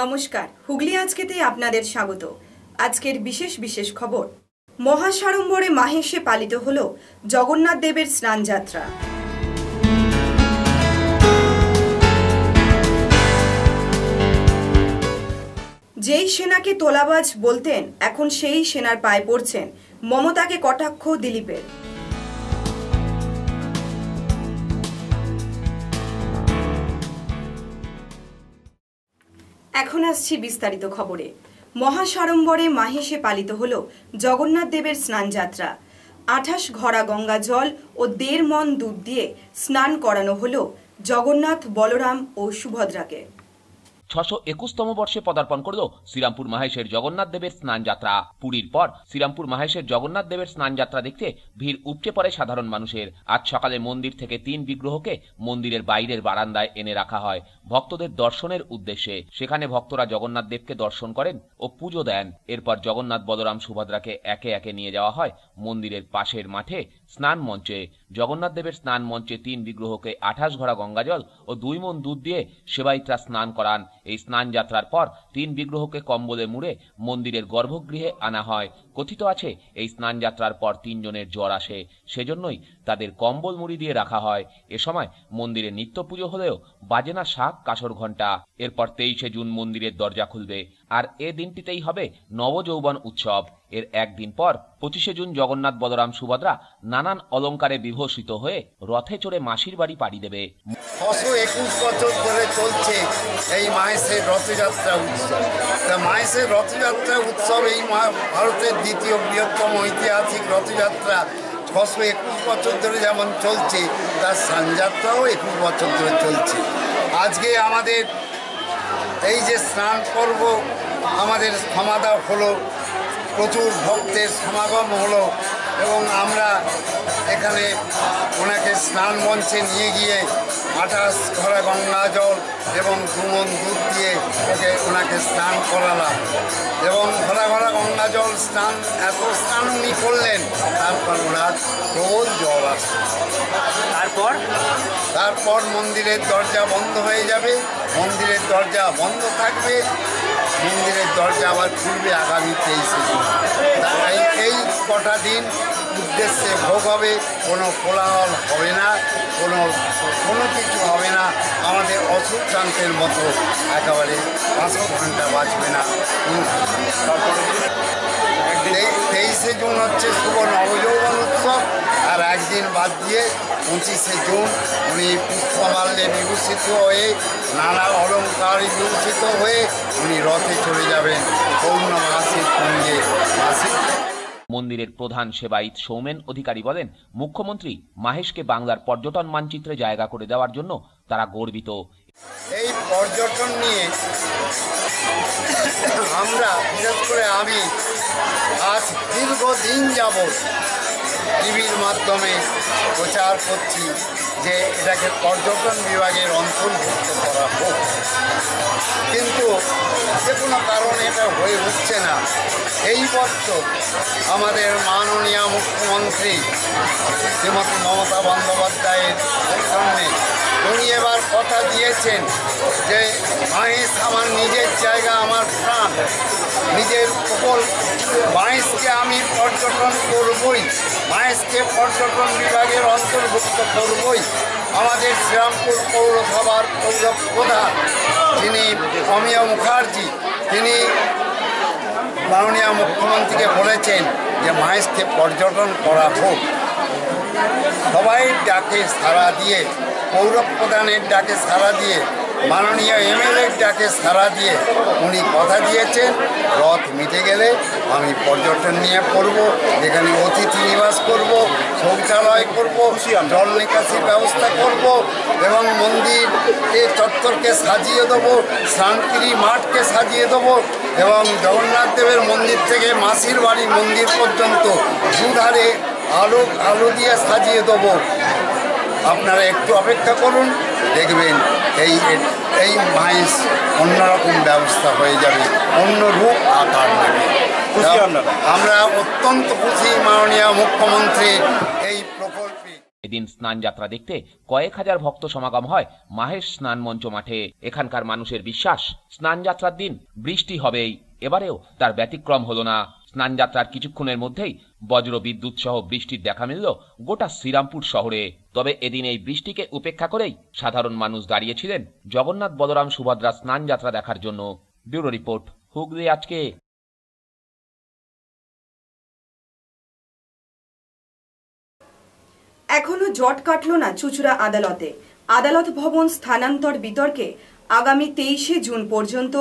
নমস্কার, হুগলি আজকেতে আপনাদের স্বাগত। আজকের বিশেষ বিশেষ খবর। মহাসাড়ম্বরে মাহেশে পালিত হল জগন্নাথ দেবের স্নানযাত্রা। যেই সেনাকে তোলাবাজ বলতেন, এখন সেই সেনার পায়ে পড়ছেন মমতাকে কটাক্ষ দিলীপের। এখন আসছি বিস্তারিত খবরে। মহাসাড়ম্বরে মাহেশে পালিত হল জগন্নাথ দেবের স্নানযাত্রা। 28 ঘড়া গঙ্গা জল ও 1.5 মণ দুধ দিয়ে স্নান করানো হল জগন্নাথ, বলরাম ও সুভদ্রাকে। 621তম বর্ষে পদার্পণ করল শ্রীরামপুর মাহেশের জগন্নাথ দেবের স্নানযাত্রা। পুরীর পর শ্রীরামপুর মাহেশের জগন্নাথ দেবের স্নানযাত্রা দেখতে ভিড় উপচে পড়ে সাধারণ মানুষের। আজ সকালে মন্দির থেকে 3 বিগ্রহকে মন্দিরের বাইরের বারান্দায় এনে রাখা হয় ভক্তদের দর্শনের উদ্দেশ্যে। সেখানে ভক্তরা জগন্নাথ দেবকে দর্শন করেন ও পুজো দেন। এরপর জগন্নাথ, বলরাম, সুভদ্রাকে একে একে নিয়ে যাওয়া হয় মন্দিরের পাশের মাঠে স্নান মঞ্চে। জগন্নাথ দেবের স্নান মঞ্চে 3 বিগ্রহকে 28 ঘড়া গঙ্গাজল ও 2 মণ দুধ দিয়ে সেবায়িতরা স্নান করান। এই স্নান যাত্রার পর 3 বিগ্রহকে কম্বলে মুড়ে মন্দিরের গর্ভগৃহে আনা হয়। কথিত আছে, এই স্নান যাত্রার পর 3 জনের জ্বর আসে, সেজন্যই তাদের কম্বল মুড়ি দিয়ে রাখা হয়। এ সময় মন্দিরে নিত্য পুজো হলেও বাজে না শাঁখ, কাসর ঘণ্টা। এরপর 23শে জুন মন্দিরের দরজা খুলবে, আর এ দিনটিতেই হবে নবযৌবন উৎসব। এর একদিন পর 25শে জুন জগন্নাথ, বলরাম, সুভদ্রা নানান অলঙ্কারে বিভূষিত হয়ে রথে চড়ে মাসির বাড়ি পাড়ি দেবে। 621 বছর ধরে চলছে এই মাহেশের রথযাত্রা উৎসব। মাহেশের রথযাত্রা উৎসব এই ভারতের দ্বিতীয় বৃহত্তম ঐতিহাসিক রথযাত্রা। 621 বছর ধরে যেমন চলছে, তার স্নানযাত্রাও 21 বছর ধরে চলছে। আজকে আমাদের এই যে স্নান পর্ব আমাদের সমাধা হলো, প্রচুর ভক্তের সমাগম হলো এবং আমরা এখানে ওনাকে স্নান মঞ্চে নিয়ে গিয়ে 28 ঘড়া গঙ্গা জল এবং 2 মণ দুধ দিয়ে ওনাকে স্নান করালাম। এবং ঘড়া ঘড়া গঙ্গা জল স্নান, এত স্নান উনি করলেন, তারপর ওনার প্রবল জল আসে। তারপর মন্দিরের দরজা বন্ধ হয়ে যাবে, মন্দিরের দরজা বন্ধ থাকবে, মন্দিরের দরজা আবার খুলবে আগামী 23শে জুন। এই কটা দিন উদ্দেশ্যে ভোগ হবে, কোনো কোলাহল হবে না, কোনো কিছু হবে না। আমাদের অসুখ শান্তের মতো একেবারে 5 ঘন্টা বাঁচবে না। 23শে জুন হচ্ছে শুভ নবযৌবন উৎসব, আর একদিন বাদ দিয়ে 25শে জুন উনি পুষ্পমাল্যে বিভূষিত হয়ে, নানা অলঙ্কারে বিভূষিত হয়ে উনি রথে চলে যাবেন পৌর্ণমাসীর সঙ্গে। মন্দিরের প্রধান সেবায়িত সৌমেন অধিকারী বলেন, মুখ্যমন্ত্রী মাহেশকে বাংলার পর্যটন মানচিত্রে জায়গা করে দেওয়ার জন্য তারা গর্বিত। এই পর্যটন নিয়ে আমরা, বিশেষ করে আমি, আজ দীর্ঘদিন যাবৎ টিভির মাধ্যমে প্রচার করছি যে এটাকে পর্যটন বিভাগের অন্তর্ভুক্ত করা হোক, কিন্তু যে কোনো কারণে এটা হয়ে উঠছে না। এই বছর আমাদের মাননীয় মুখ্যমন্ত্রী শ্রীমতী মমতা বন্দ্যোপাধ্যায়ের সামনে উনি এবার কথা দিয়েছেন যে মাহেশ আমার নিজের জায়গা, আমার প্রাণ, নিজের প্রকল্প। মাহেশকে আমি পর্যটন করবই, মাহেশকে পর্যটন বিভাগের অন্তর্ভুক্ত করবই। আমাদের শ্রীরামপুর পৌরসভার পৌর প্রধান যিনি অমিয় মুখার্জি, তিনি মাননীয় মুখ্যমন্ত্রীকে বলেছেন যে মাহেশকে পর্যটন করা হোক। সবাই ডাকে সাড়া দিয়ে, পৌর প্রধানের ডাকে সাড়া দিয়ে, মাননীয় এমএলএর ডাকে সাড়া দিয়ে উনি কথা দিয়েছেন, রথ মিটে গেলে আমি পর্যটন নিয়ে পড়ব, যেখানে অতিথি নিবাস করব, শৌচালয় করব, জল নিকাশির ব্যবস্থা করব এবং মন্দিরের চত্বরকে সাজিয়ে দেবো, স্নানগিরি মাঠকে সাজিয়ে দেবো এবং জগন্নাথ দেবের মন্দির থেকে মাসির বাড়ি মন্দির পর্যন্ত দুধারে আলো দিয়ে সাজিয়ে দেবো। আপনারা একটু অপেক্ষা করুন, দেখবেন এই মাহেশ অন্যরকম ব্যবস্থা হয়ে যাবে, অন্য রূপ আকার নেবে। আমরা অত্যন্ত খুশি মাননীয় মুখ্যমন্ত্রী এই প্রকল্পে। এদিন স্নান যাত্রা দেখতে কয়েক হাজার ভক্ত সমাগম হয় মাহেশ স্নান মঞ্চ মাঠে। এখানকার মানুষের বিশ্বাস স্নান যাত্রার দিন বৃষ্টি হবেই। এবারেও তার ব্যতিক্রম হলো না। স্নান যাত্রার কিছুক্ষণের মধ্যেই বজ্র বিদ্যুৎ সহ বৃষ্টির দেখা মিলল গোটা শ্রীরামপুর শহরে। তবে এদিন এই বৃষ্টিকে উপেক্ষা করেই সাধারণ মানুষ দাঁড়িয়েছিলেন জগন্নাথ বলরাম সুভদ্রা স্নান যাত্রা দেখার জন্য। ব্যুরো রিপোর্ট, হুগলি আজকে। এখনো জট কাটল না চুঁচুড়া আদালতে। আদালত ভবন স্থানান্তর বিতর্কে আগামী 23শে জুন পর্যন্ত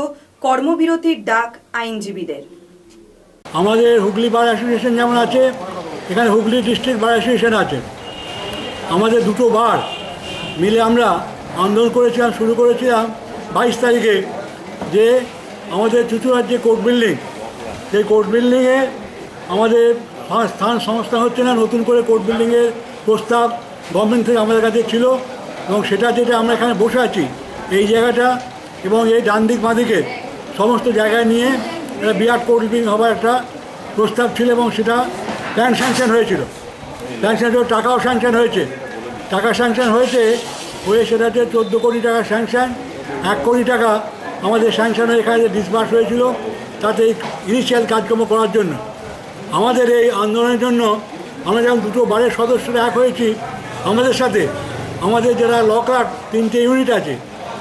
কর্মবিরতির ডাক আইনজীবীদের। আমাদের হুগলি বার অ্যাসোসিয়েশন যেমন আছে, এখানে হুগলি ডিস্ট্রিক্ট বার অ্যাসোসিয়েশন আছে। আমাদের দুটো বার মিলে আমরা আন্দোলন করেছিলাম, শুরু করেছিলাম 22 তারিখে, যে আমাদের চুঁচুড়ার যে কোর্ট বিল্ডিং, সেই কোর্ট বিল্ডিংয়ে আমাদের স্থান সংস্থা হচ্ছে না। নতুন করে কোর্ট বিল্ডিংয়ের প্রস্তাব গভর্নমেন্ট থেকে আমাদের কাছে ছিল, এবং সেটা যেটা আমরা এখানে বসে আছি এই জায়গাটা এবং এই ডান দিক বাঁ দিকে সমস্ত জায়গায় নিয়ে একটা বিরাট কোর্ট বিল্ডিং হবার একটা প্রস্তাব ছিল, এবং সেটা প্ল্যান স্যাংশন হয়েছিল। প্ল্যান স্যাংশন, টাকাও স্যাংশন হয়েছে। টাকা স্যাংশন হয়ে সেটাতে 14 কোটি টাকা স্যাংশন। 1 কোটি টাকা আমাদের স্যাংশন হয়ে এখানে ডিসবার্স হয়েছিল, তাতে ইনিশিয়াল কাজকর্ম করার জন্য। আমাদের এই আন্দোলনের জন্য আমরা যখন দুটো বারের সদস্যরা এক হয়েছি, আমাদের সাথে আমাদের যারা ল ক্লার্ক 3টে ইউনিট আছে,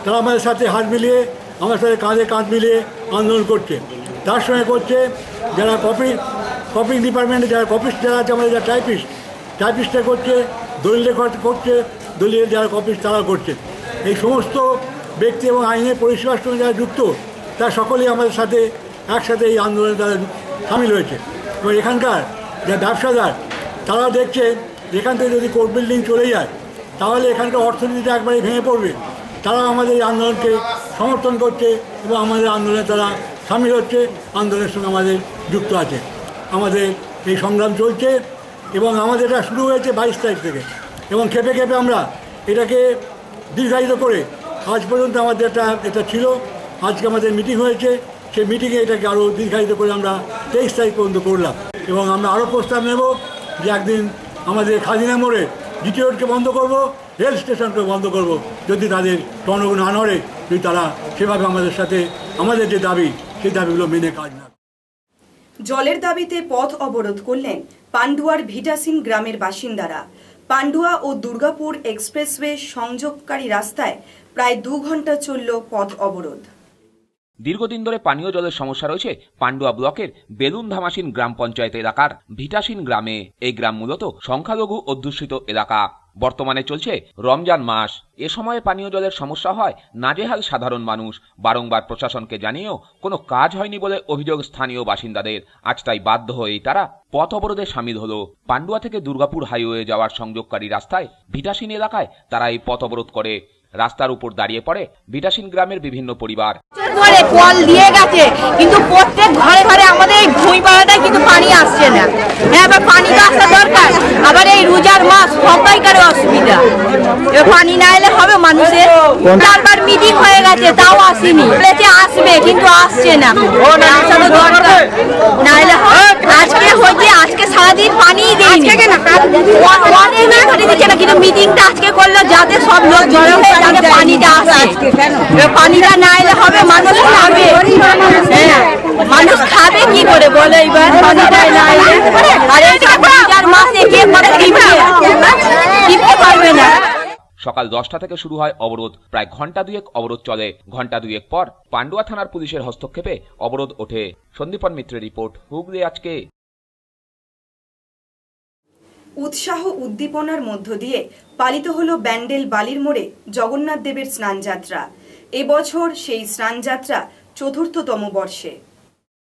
তারা আমাদের সাথে হাত মিলিয়ে, আমার সাথে কাঁধে কাঁধ মিলিয়ে আন্দোলন করছে। তার সঙ্গে করছে যারা কপিং ডিপার্টমেন্টে যারা কপিস্ট যারা আছে, আমাদের যারা টাইপিস্টরা করছে, দলিল রেকর্ড করছে, দলিলের যারা কপিস্ট তারা করছে। এই সমস্ত ব্যক্তি এবং আইনের পরিষেবার সঙ্গে যারা যুক্ত, তারা সকলেই আমাদের সাথে একসাথে এই আন্দোলনে তারা সামিল হয়েছে। এবং এখানকার যারা ব্যবসাদার, তারা দেখছে এখান থেকে যদি কোর্ট বিল্ডিং চলে যায় তাহলে এখানকার অর্থনীতিটা একবারে ভেঙে পড়বে। তারা আমাদের এই আন্দোলনকে সমর্থন করছে এবং আমাদের আন্দোলনে তারা সামিল হচ্ছে, আন্দোলনের সঙ্গে আমাদের যুক্ত আছে। আমাদের এই সংগ্রাম চলছে এবং আমাদের এটা শুরু হয়েছে 22 তারিখ থেকে, এবং খেপে খেপে আমরা এটাকে দীর্ঘায়িত করে আজ পর্যন্ত আমাদের এটা ছিল। আজকে আমাদের মিটিং হয়েছে, সেই মিটিংয়ে এটাকে আরও দীর্ঘায়িত করে আমরা 23 তারিখ পর্যন্ত করলাম। এবং আমরা আরও প্রস্তাব নেব যে একদিন আমাদের খাদিনা মোড়ে জিটি রোডকে বন্ধ করব, রেল স্টেশনকে বন্ধ করব, যদি তাদের টনক না নড়ে, যদি তারা সেভাবে আমাদের সাথে আমাদের যে দাবি সেই দাবিগুলো মেনে কাজ না। জলের দাবিতে পথ অবরোধ করলেন পান্ডুয়ার ভিটাসিন গ্রামের বাসিন্দারা। পান্ডুয়া ও দুর্গাপুর এক্সপ্রেসওয়ে সংযোগকারী রাস্তায় প্রায় 2 ঘন্টা চলল পথ অবরোধ। দীর্ঘদিন ধরে পানীয় জলের সমস্যা রয়েছে পান্ডুয়া ব্লকের বেলুন ধামাসিন গ্রাম পঞ্চায়েত এলাকার ভিটাসিন গ্রামে। এই গ্রাম মূলত সংখ্যালঘু অধ্যুষিত এলাকা। বর্তমানে চলছে রমজান মাস। এ সময়ে পানীয় জলের সমস্যা হয় নাজেহাল সাধারণ মানুষ। বারংবার প্রশাসনকে জানিয়েও কোনো কাজ হয়নি বলে অভিযোগ স্থানীয় বাসিন্দাদের। আজ তাই বাধ্য হয়েই তারা পথ অবরোধে সামিল হলো। পান্ডুয়া থেকে দুর্গাপুর হাইওয়ে যাওয়ার সংযোগকারী রাস্তায় ভিটাসিন এলাকায় তারা এই পথ অবরোধ করে। রাস্তার উপর দাঁড়িয়ে পড়ে ভিটাসিন গ্রামের বিভিন্ন পরিবার। কল দিয়ে গেছে, কিন্তু প্রত্যেক ঘরে ঘরে আমাদের এই ভুঁইপাড়াটায় কিন্তু পানি আসছে না। হ্যাঁ, এবার পানি তো আসা দরকার। আবার এই রোজার মাস, সবাইকার অসুবিধা। এবার পানি না এলে হবে মানুষের। 4বার মিটিং হয়ে গেছে, তাও আসেনি। বলেছে আসবে, কিন্তু আসছে না। আসা তো দরকার, না এলে আজকে হয়েছে, আজকে সারাদিন পানি দেয়নি, কিন্তু মিটিংটা আজকে করলো যাতে সব লোক জড়ো হয়ে যাতে পানিটা আসে। পানিটা না এলে হবে, মানুষ খাবে। হ্যাঁ, মানুষ খাবে কি করে বলে এবার পানিটা না এলে? আর এই 4 মাসে কে করে টিপতে পারবে না। সকাল 10টা থেকে শুরু হয় অবরোধ। প্রায় ঘন্টা 2 অবরোধ চলে। ঘন্টা 2 পর পান্ডুয়া থানার পুলিশের হস্তক্ষেপে অবরোধ ওঠে। সন্দীপন মিত্রের রিপোর্ট, হুগলি আজকে। উৎসাহ উদ্দীপনার মধ্য দিয়ে পালিত হলো ব্যান্ডেল বালির মোড়ে জগন্নাথ দেবের স্নানযাত্রা। এবছর সেই স্নানযাত্রা 4র্থতম বর্ষে।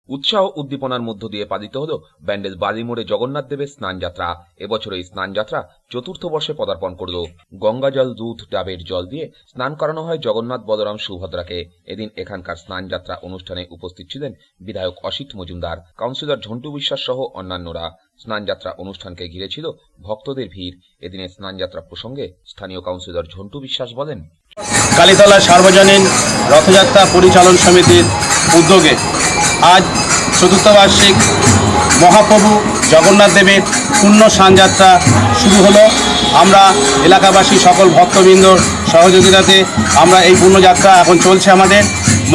উৎসাহ উদ্দীপনার মধ্য দিয়ে পালিত হল ব্যান্ডেল বালিমোড়ে জগন্নাথ দেবের স্নানযাত্রা। এবছর এই স্নানযাত্রা 4র্থ বর্ষে পদার্পণ করল। গঙ্গা জল, দুধ, ডাবের জল দিয়ে স্নান করানো হয় জগন্নাথ বলরাম সুভদ্রাকে। এদিন এখানকার স্নানযাত্রা অনুষ্ঠানে উপস্থিত ছিলেন বিধায়ক অসিত মজুমদার, কাউন্সিলর ঝন্টু বিশ্বাস সহ অন্যান্যরা। স্নানযাত্রা অনুষ্ঠানকে ঘিরে ছিল ভক্তদের ভিড়। এদিনের স্নানযাত্রা প্রসঙ্গে স্থানীয় কাউন্সিলর ঝন্টু বিশ্বাস বলেন, কালীতলা সার্বজনীন রথযাত্রা পরিচালন সমিতির উদ্যোগে আজ 4র্থ বার্ষিক মহাপ্রভু জগন্নাথ দেবের পূর্ণ স্নানযাত্রা শুরু হলো। আমরা এলাকাবাসী সকল ভক্তবৃন্দর সহযোগিতাতে আমরা এই পুণ্যযাত্রা এখন চলছে আমাদের।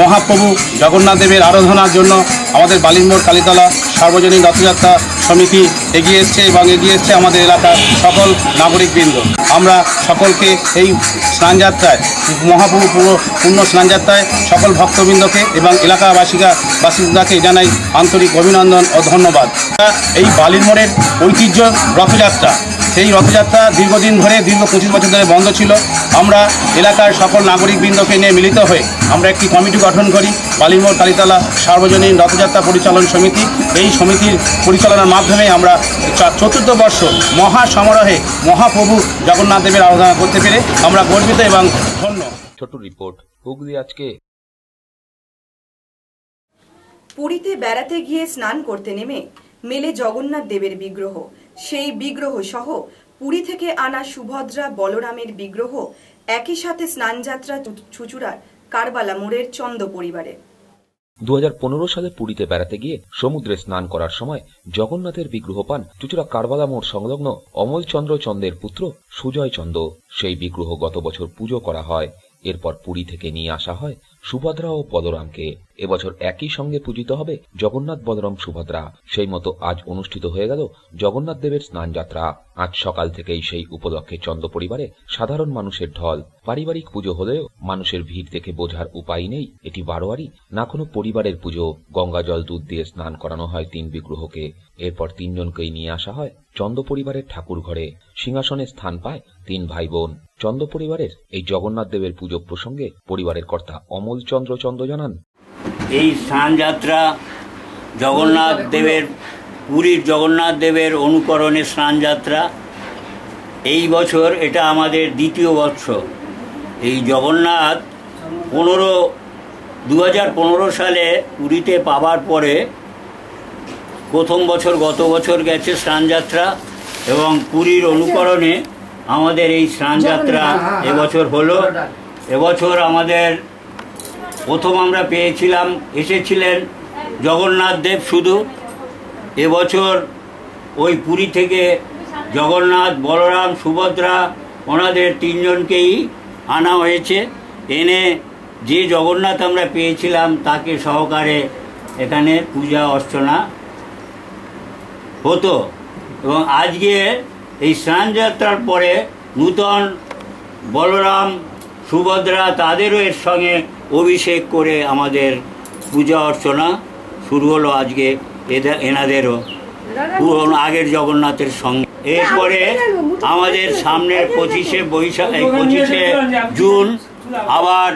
মহাপ্রভু জগন্নাথ দেবের আরাধনার জন্য আমাদের বালিরমোড় কালীতলা সার্বজনীন রথযাত্রা সমিতি এগিয়ে এসছে এবং এগিয়ে এসছে আমাদের এলাকার সকল নাগরিকবৃন্দ। আমরা সকলকে এই স্নানযাত্রায় মহাপ্রভু পূর্ণ স্নানযাত্রায় সকল ভক্তবৃন্দকে এবং বাসিন্দাকে জানাই আন্তরিক অভিনন্দন ও ধন্যবাদ। এই বালিরমোড়ের ঐতিহ্য রথযাত্রা, সেই রথযাত্রা দীর্ঘদিন ধরে 25 বছর ধরে বন্ধ ছিল। আমরা এলাকার সকল নাগরিকবৃন্দকে নিয়ে মিলিত হয়ে আমরা একটি কমিটি গঠন করি, বালিরমোড় কালীতলা সার্বজনীন রথযাত্রা পরিচালন সমিতি। এই সমিতির পরিচালনার মাধ্যমে আমরা 4th বর্ষ মহা সমারোহে মহাপ্রভু জগন্নাথ দেবের আরাধনা করতে পেরে আমরা গর্বিত এবং ধন্য। ছোট রিপোর্ট, হুগলি আজকে। পুরীতে বেড়াতে গিয়ে স্নান করতে নেমে মেলে জগন্নাথ দেবের বিগ্রহ। সেই বিগ্রহ সহ পুরী থেকে আনা সুভদ্রা বলরামের বিগ্রহ একই সাথে স্নানযাত্রা চুচুড়ার কারবালা মোড়ের চন্দ পরিবারে। 2015 সালে পুরীতে বেড়াতে গিয়ে সমুদ্রে স্নান করার সময় জগন্নাথের বিগ্রহ পান চুচুড়া কারবালা মোড় সংলগ্ন অমলচন্দ্র চন্দের পুত্র সুজয় চন্দ। সেই বিগ্রহ গত বছর পুজো করা হয়। এরপর পুরী থেকে নিয়ে আসা হয় সুভদ্রা ও বলরামকে। এবছর একই সঙ্গে পূজিত হবে জগন্নাথ বলরাম সুভদ্রা। সেই মতো আজ অনুষ্ঠিত হয়ে গেল জগন্নাথ দেবের স্নানযাত্রা। আজ সকাল থেকেই সেই উপলক্ষে চন্দ পরিবারে সাধারণ মানুষের ঢল। পারিবারিক পুজো হলেও মানুষের ভিড় দেখে বোঝার উপায় নেই এটি বারোয়ারি না কোনো পরিবারের পুজো। গঙ্গা জল দুধ দিয়ে স্নান করানো হয় 3 বিগ্রহকে। এরপর 3 জনকেই নিয়ে আসা হয় চন্দ পরিবারের ঠাকুর ঘরে। সিংহাসনে স্থান পায় 3 ভাই বোন। চন্দ পরিবারের এই জগন্নাথ দেবের পুজো প্রসঙ্গে পরিবারের কর্তা অমলচন্দ্র চন্দ জানান, এই স্নানযাত্রা জগন্নাথ দেবের পুরীর জগন্নাথ দেবের অনুকরণে স্নানযাত্রা। এই বছর এটা আমাদের 2য় বর্ষ। এই জগন্নাথ 2015 সালে পুরীতে পাওয়ার পরে প্রথম বছর গত বছর গেছে স্নানযাত্রা, এবং পুরীর অনুকরণে আমাদের এই স্নানযাত্রা এবছর হলো। এবছর আমাদের প্রথম আমরা এসেছিলেন জগন্নাথ দেব শুধু। এবছর ওই পুরী থেকে জগন্নাথ বলরাম সুভদ্রা ওনাদের 3 জনকেই আনা হয়েছে। এনে যে জগন্নাথ আমরা পেয়েছিলাম তাকে সহকারে এখানে পূজা অর্চনা হতো। এবং আজকে এই স্নানযাত্রার পরে নূতন বলরাম সুভদ্রা তাদেরও এর সঙ্গে অভিষেক করে আমাদের পূজা অর্চনা শুরু হলো আজকে এনাদেরও পুরনো আগের জগন্নাথের সঙ্গে। এরপরে আমাদের সামনের 25শে জুন আবার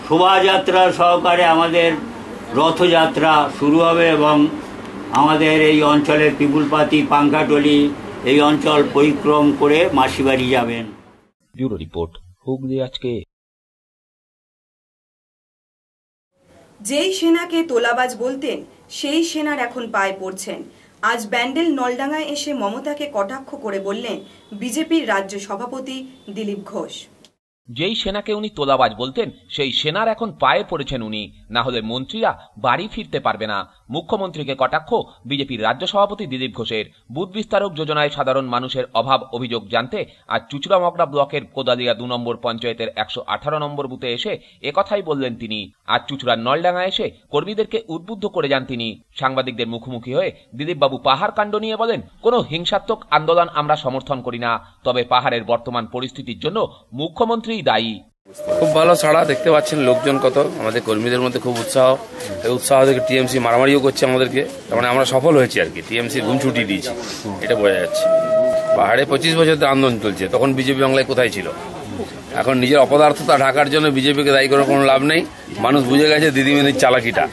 শোভাযাত্রা সহকারে আমাদের রথযাত্রা শুরু হবে, এবং আমাদের এই অঞ্চলের পিপুলপাতি পাঙ্কাটলি এই অঞ্চল পরিক্রম করে মাসিবাড়ি যাবেন। ব্যুরো রিপোর্ট, হুগলি আজকে। যেই সেনাকে তোলাবাজ বলতেন সেই সেনার এখন পায়ে পড়ছেন। আজ ব্যান্ডেল নলডাঙ্গায় এসে মমতাকে কটাক্ষ করে বললেন বিজেপির রাজ্য সভাপতি দিলীপ ঘোষ। যেই সেনাকে উনি তোলাবাজ বলতেন সেই সেনার এখন পায়ে পড়েছেন উনি, না হলে মন্ত্রীরা বাড়ি ফিরতে পারবে না। মুখ্যমন্ত্রীকে কটাক্ষ বিজেপির রাজ্য সভাপতি দিলীপ ঘোষের। বুথ বিস্তারক যোজনায় সাধারণ মানুষের অভাব অভিযোগ জানতে আজ চুচুড়া মগরা ব্লকের কোদালিয়া 2 নম্বর পঞ্চায়েতের 118 নম্বর বুথে এসে একথাই বললেন তিনি। আজ চুচুড়ার নলডাঙ্গা এসে কর্মীদেরকে উদ্বুদ্ধ করে যান তিনি। সাংবাদিকদের মুখোমুখি হয়ে দিলীপবাবু পাহাড় কাণ্ড নিয়ে বলেন, কোনো হিংসাত্মক আন্দোলন আমরা সমর্থন করি না, তবে পাহাড়ের বর্তমান পরিস্থিতির জন্য মুখ্যমন্ত্রী দায়ী। খুব ভালো সাড়া দেখতে পাচ্ছেন, লোকজন কত, আমাদের কর্মীদের মধ্যে খুব উৎসাহ দেখে টিএমসি মারামারিও করছে আমাদেরকে। তার মানে আমরা সফল হয়েছি আর কি, টিএমসি ঘুম ছুটি দিয়েছি, এটা বোঝা যাচ্ছে। পাহাড়ে 25 বছর আন্দোলন চলছে, তখন বিজেপি বাংলায় কোথায় ছিল? এখন নিজের অপদার্থতা ঢাকার জন্য বিজেপিকে দায়ী করে কোনো লাভ নেই। মানুষ বুঝে গেছে দিদিমণির চালাকিটা।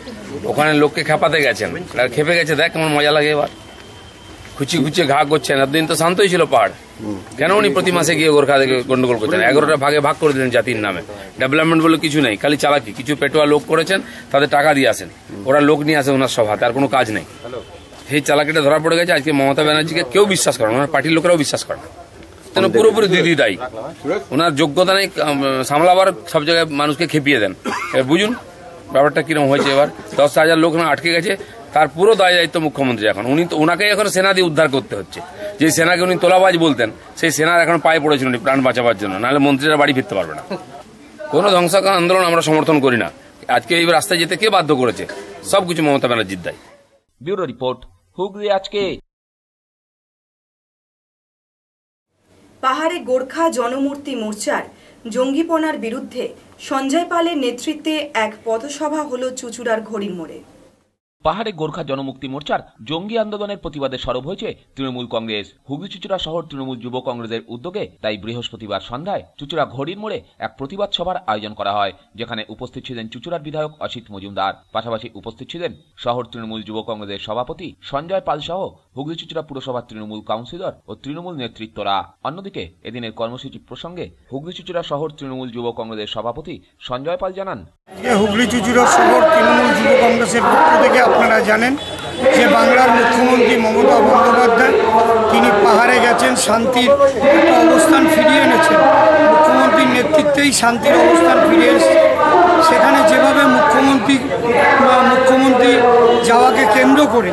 ওখানে লোককে খেপাতে গেছেন, খেপে গেছে, দেখ কেমন মজা লাগে এবার। খুঁচিয়ে ঘা করছেন। এতদিন তো শান্তই ছিল পাহাড়, কেন উনি প্রতি মাসে গিয়ে গোর্খা থেকে গন্ডগোল করছেন? 11টা ভাগে ভাগ করে দিলেন জাতির নামে। ডেভেলপমেন্ট বলে কিছু নেই, খালি চালাকি। কিছু পেটোয়া লোক করেছেন, তাদের টাকা দিয়ে আসেন, ওরা লোক নিয়ে আসে ওনার সভাতে, আর কোনো কাজ নেই। সেই চালাকিটা ধরা পড়ে গেছে। আজকে মমতা ব্যানার্জিকে কেউ বিশ্বাস করে না, ওনার পার্টির লোকেরাও বিশ্বাস করে না। পুরোপুরি দিদি দায়ী, ওনার যোগ্যতা নেই সামলাবার, সব জায়গায় মানুষকে খেপিয়ে দেন। বুঝুন ব্যাপারটা কিরকম হয়েছে। এবার 10,000 লোক না আটকে গেছে, তার পুরো দায় দায়িত্ব মুখ্যমন্ত্রী। এখন ওনাকে এখন সেনা দিয়ে উদ্ধার করতে হচ্ছে। যে সেনাকে উনি তোলাবাজ বলতেন, সেই সেনার এখন পায়ে পড়েছিল উনি প্রাণ বাঁচাবার জন্য, নাহলে মন্ত্রীরা বাড়ি ফিরতে পারবে না। কোনো ধ্বংসাত্মক আন্দোলন আমরা সমর্থন করি না। আজকে এই রাস্তায় যেতে কে বাধ্য করেছে? সবকিছু মমতা ব্যানার্জির দায়। ব্যুরো রিপোর্ট, হুগলি আজকে। পাহাড়ে গোর্খা জনমূর্তি মোর্চার জঙ্গিপনার বিরুদ্ধে সঞ্জয় পালের নেতৃত্বে এক পথসভা হল চুঁচুড়ার ঘড়ির মোড়ে। পাহাড়ে গোর্খা জনমুক্তি মোর্চার জঙ্গি আন্দোলনের প্রতিবাদে সরব হয়েছে তৃণমূল কংগ্রেস। হুগলি চুঁচুড়া শহর তৃণমূল যুব কংগ্রেসের উদ্যোগে তাই বৃহস্পতিবার সন্ধ্যায় চুঁচুড়া ঘড়ির মোড়ে এক প্রতিবাদ সভার আয়োজন করা হয়, যেখানে উপস্থিত ছিলেন চুঁচুড়ার বিধায়ক অসিত মজুমদার। পাশাপাশি উপস্থিত ছিলেন শহর তৃণমূল যুব কংগ্রেসের সভাপতি সঞ্জয় পাল সহ হুগলি চুঁচুড়া পুরসভার তৃণমূল কাউন্সিলর ও তৃণমূল নেতৃত্বরা। অন্যদিকে এদিনের কর্মসূচি প্রসঙ্গে হুগলি চুঁচুড়া শহর তৃণমূল যুব কংগ্রেসের সভাপতি সঞ্জয় পাল জানান, হুগলি চুঁচুড়া শহর তৃণমূল যুব কংগ্রেসের পক্ষ থেকে আপনারা জানেন যে বাংলার মুখ্যমন্ত্রী মমতা বন্দ্যোপাধ্যায় তিনি পাহাড়ে গেছেন, শান্তির একটা অবস্থান ফিরিয়ে এনেছেন। মুখ্যমন্ত্রীর নেতৃত্বেই শান্তির অবস্থান ফিরে এসেছে। সেখানে যেভাবে মুখ্যমন্ত্রী যাওয়াকে কেন্দ্র করে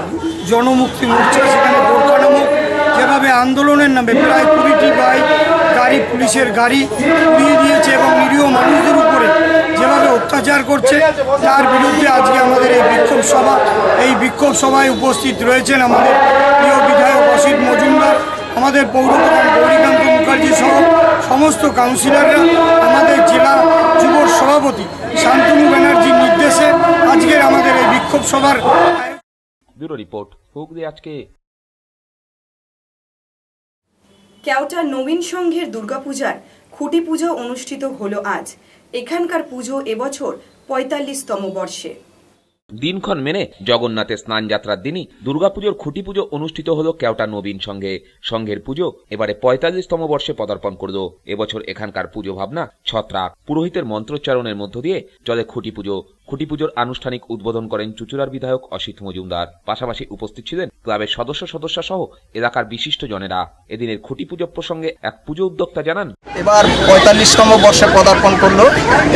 জনমুক্তি মোর্চা সেখানে গোর্খা নামক যেভাবে আন্দোলনের নামে প্রায় 20টি গাড়ি পুলিশের গাড়ি পুড়িয়ে দিয়েছে এবং নিরীহ মানুষদের উপরে যেভাবে অত্যাচার করছে, তার বিরুদ্ধে আজকে আমাদের এই বিক্ষোভ সভায় উপস্থিত রয়েছেন আমাদের প্রিয় বিধায়ক অসিত মজুমদার, আমাদের পৌরপ্রধান গৌরীকান্ত মুখার্জি সহ সমস্ত কাউন্সিলররা, আমাদের জেলা যুব সভাপতি শান্তনু ব্যানার্জির নির্দেশে আজকের আমাদের এই বিক্ষোভ সভার। ব্যুরো রিপোর্ট, হুগলি আজকে। কেওটা নবীন সংঘের দুর্গাপূজার খুঁটি পুজো অনুষ্ঠিত হলো আজ। এখানকার পুজো এবছর 45তম বর্ষে। দিনক্ষণ মেনে জগন্নাথের স্নান যাত্রার দিনই দুর্গাপুজোর খুঁটি পুজো অনুষ্ঠিত হলো কেওটা নবীন সংঘে। সংঘের পুজো এবারে 45তম বর্ষে পদার্পণ করল। এবছর এখানকার পুজো ভাবনা ছত্রাক। পুরোহিতের মন্ত্রোচ্চারণের মধ্য দিয়ে চলে খুঁটি পুজো। খুঁটি পুজোর আনুষ্ঠানিক উদ্বোধন করেন চুঁচুড়ার বিধায়ক অসিত মজুমদার। পাশাপাশি উপস্থিত ছিলেন ক্লাবের সদস্য সহ এলাকার বিশিষ্ট জনেরা। এদিনের খুঁটি পুজো প্রসঙ্গে এক পুজো উদ্যোক্তা জানান, এবার 45তম বর্ষে পদার্পণ করলো।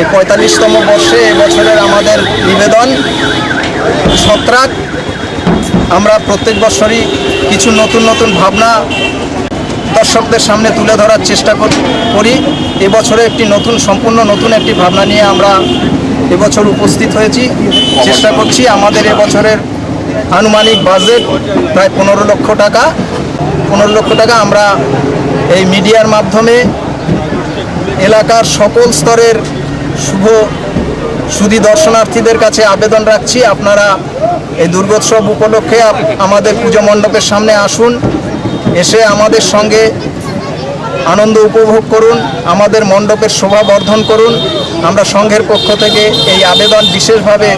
এই 45তম বর্ষে এবছরের আমাদের নিবেদন ছত্রাক। আমরা প্রত্যেক বছরই কিছু নতুন ভাবনা দর্শকদের সামনে তুলে ধরার চেষ্টা করি। এবছরে সম্পূর্ণ নতুন একটি ভাবনা নিয়ে আমরা এবছর উপস্থিত হয়েছি। চেষ্টা করছি আমাদের এবছরের আনুমানিক বাজেট প্রায় 15 লক্ষ টাকা। 15 লক্ষ টাকা আমরা এই মিডিয়ার মাধ্যমে এলাকার সকল স্তরের সুধী দর্শনার্থীদের কাছে আবেদন রাখছি, আপনারা এই দুর্গোৎসব উপলক্ষে আমাদের পুজো মণ্ডপের সামনে আসুন, এসে আমাদের সঙ্গে আনন্দ উপভোগ করুন, আমাদের মণ্ডপের শোভা বর্ধন করুন। আমরা সংঘের পক্ষ থেকে এই আবেদন বিশেষভাবে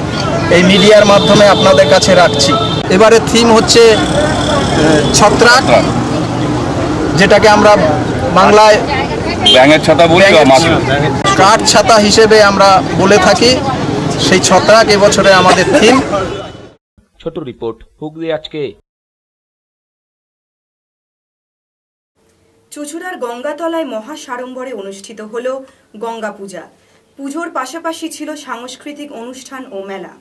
এই মিডিয়ার মাধ্যমে আপনাদের কাছে রাখছি। এবারে থিম হচ্ছে ছত্রাক, যেটাকে আমরা বাংলায় ব্যাঙের ছাতা বলি, কাঠ ছাতা হিসেবে আমরা বলে থাকি। সেই ছত্রাক এবছরে আমাদের থিম। ছোট রিপোর্ট, হুগলি আজকে। চুঁচুড়ার গঙ্গাতলায় মহা সাড়ম্বরে অনুষ্ঠিত হল গঙ্গা পূজা। পুজোর পাশাপাশি ছিল সাংস্কৃতিক অনুষ্ঠান ও মেলা।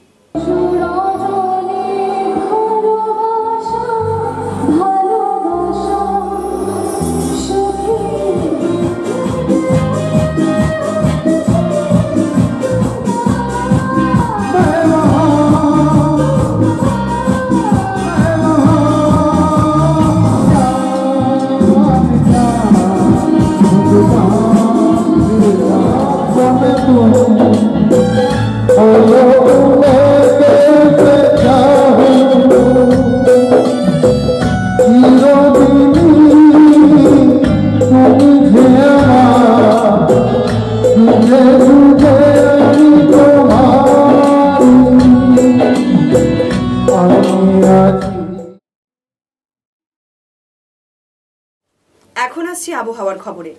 এখন আসছি আবহাওয়ার খবরে।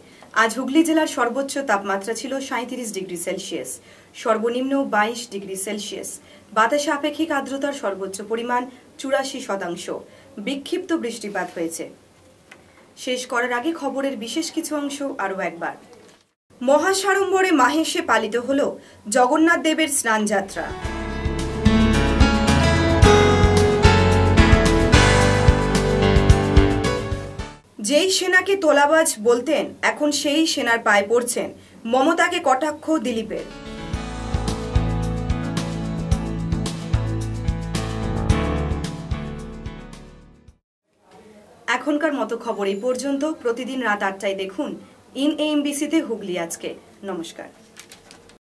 আজ হুগলি জেলার সর্বোচ্চ তাপমাত্রা ছিল 37 ডিগ্রি সেলসিয়াস, সর্বনিম্ন 22 ডিগ্রি সেলসিয়াস। বাতাসে আপেক্ষিক আর্দ্রতার সর্বোচ্চ পরিমাণ 84%। বিক্ষিপ্ত বৃষ্টিপাত হয়েছে। শেষ করার আগে খবরের বিশেষ কিছু অংশ আরও একবার। মহাসাড়ম্বরে মাহেশে পালিত হল জগন্নাথ দেবের স্নান যাত্রা। যেই সেনাকে তোলাবাজ বলতেন এখন সেই সেনার পায়ে পড়ছেন, মমতাকে কটাক্ষ দিলীপের। এখনকার মতো খবর এই পর্যন্ত। প্রতিদিন রাত ৮টায় দেখুন ইন এএমবিসিতে হুগলি আজকে। নমস্কার।